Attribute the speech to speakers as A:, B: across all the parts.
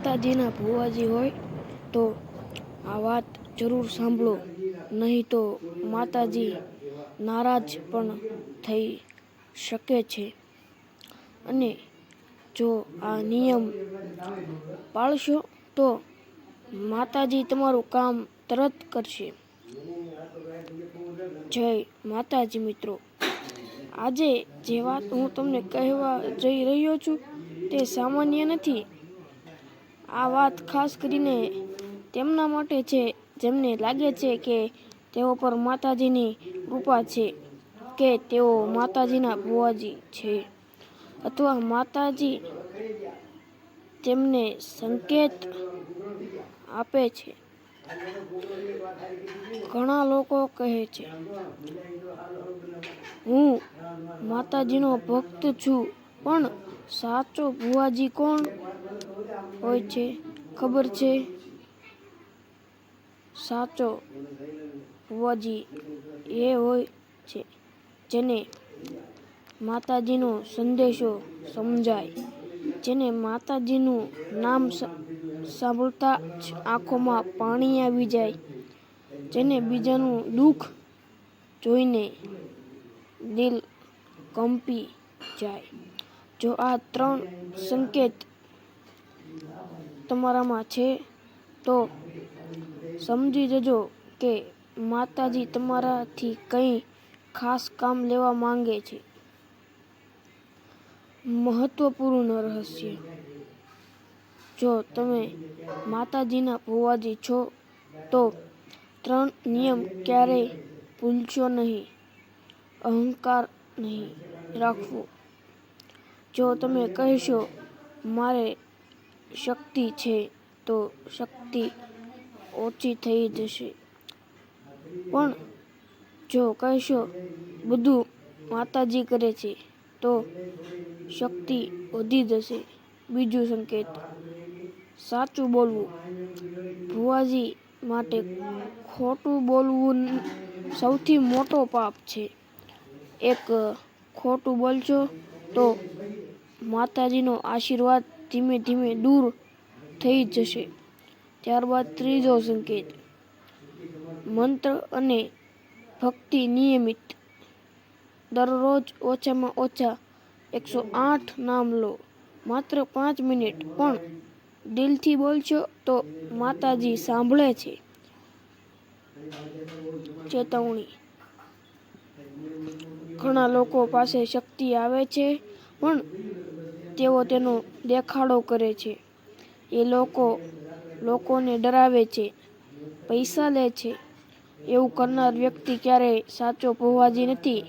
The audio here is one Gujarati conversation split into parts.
A: માતાજીના ભુવાજી હોય તો આ વાત જરૂર સાંભળો, નહીં તો માતાજી નારાજ પણ થઈ શકે છે. અને જો આ નિયમ પાળશો તો માતાજી તમારું કામ તરત કરશે. જય માતાજી મિત્રો, આજે જે વાત હું તમને કહેવા જઈ રહ્યો છું તે સામાન્ય નથી. આ વાત ખાસ કરીને તેમના માટે છે જેમને લાગે છે કે તેઓ પર માતાજીની કૃપા છે, કે તેઓ માતાજીના ભુવાજી છે, અથવા માતાજી તેમને સંકેત આપે છે. ઘણા લોકો કહે છે, હું માતાજીનો ભક્ત છું, પણ સાચો ભુવાજી કોણ હોય છે ખબર છે? સાચો ભુવાજી એ હોય છે જેને માતાજીનો સંદેશો સમજાય, જેને માતાજીનું નામ સાંભળતા જ આંખોમાં પાણી આવી જાય, જેને બીજાનું દુઃખ જોઈને દિલ કંપી જાય. જો આ 3 સંકેત તમારામાં છે તો સમજી જજો કે માતાજી તમારાથી કંઈ ખાસ કામ લેવા માંગે છે. મહત્વપૂર્ણ રહસ્ય: જો તમે માતાજીના ભુવાજી છો તો 3 નિયમ ક્યારેય ભૂલશો નહીં. અહંકાર નહીં રાખવો. જો તમે કહેશો, મારે શક્તિ છે, તો શક્તિ ઓછી થઈ જશે. પણ જો કહેશો, બધું માતાજી કરે છે, તો શક્તિ વધી જશે. બીજું સંકેત: સાચું બોલવું. ભુવાજી માટે ખોટું બોલવું સૌથી મોટો પાપ છે. એક ખોટું બોલશો તો માતાજીનો આશીર્વાદ ધીમે ધીમે દૂર થઈ જશે. ત્યારબાદ ત્રીજો સંકેત: મંત્ર અને ભક્તિ નિયમિત. દરરોજ ઓછામાં ઓછા 108 નામ લો. માત્ર 5 મિનિટ પણ દિલથી બોલશો તો માતાજી સાંભળે છે. ચેતવણી: ઘણા લોકો પાસે શક્તિ આવે છે, પણ તેઓ તેનો દેખાડો કરે છે. એ લોકોને ડરાવે છે, પૈસા લે છે. એવું કરનાર વ્યક્તિ ક્યારેય સાચો ભુવાજી નથી.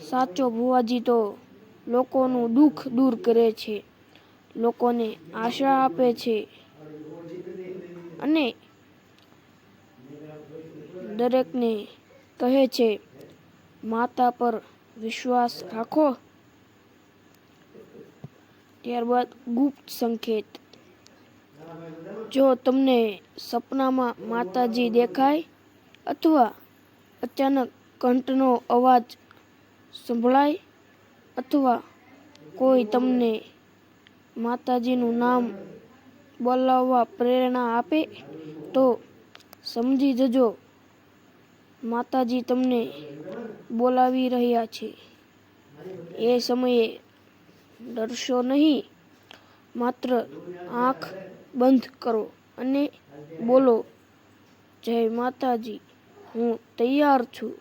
A: સાચો ભુવાજી તો લોકોનું દુઃખ દૂર કરે છે, લોકોને આશા આપે છે અને દરેકને કહે છે, માતા પર વિશ્વાસ રાખો. ત્યારબાદ ગુપ્ત સંકેત: જો તમને સપનામાં માતાજી દેખાય અથવા અચાનક ઘંટનો અવાજ સંભળાય અથવા કોઈ તમને માતાજીનું નામ બોલાવવા પ્રેરણા આપે તો સમજી જજો માતાજી તમને બોલાવી રહ્યા છે. એ સમયે ડરશો નહીં. માત્ર આંખ બંધ કરો અને બોલો, જય માતાજી, હું તૈયાર છું.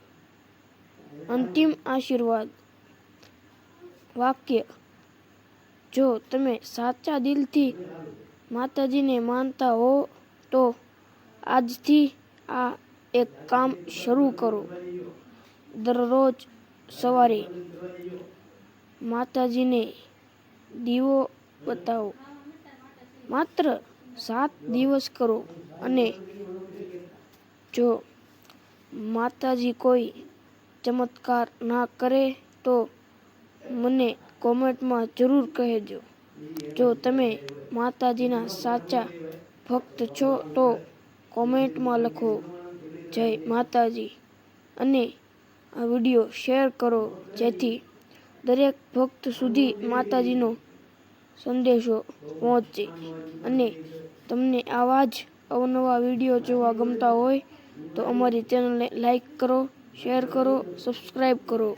A: અંતિમ આશીર્વાદ વાક્ય: જો તમે સાચા દિલથી માતાજીને માનતા હો તો આજથી આ એક કામ શરૂ કરો. દરરોજ સવારે માતાજીને દીવો બતાવો. માત્ર 7 દિવસ કરો અને જો માતાજી કોઈ ચમત્કાર ના કરે તો મને કોમેન્ટમાં જરૂર કહેજો. જો તમે માતાજીના સાચા ભક્ત છો તો કોમેન્ટમાં લખો, જય માતાજી, અને આ વિડીયો શેર કરો જેથી દરેક ભક્ત સુધી માતાજીનો સંદેશો પહોંચે. અને તમને આવા જ અવનવા વિડીયો જોવા ગમતા હોય તો અમારી ચેનલને લાઈક કરો, શેર કરો, સબસ્ક્રાઈબ કરો.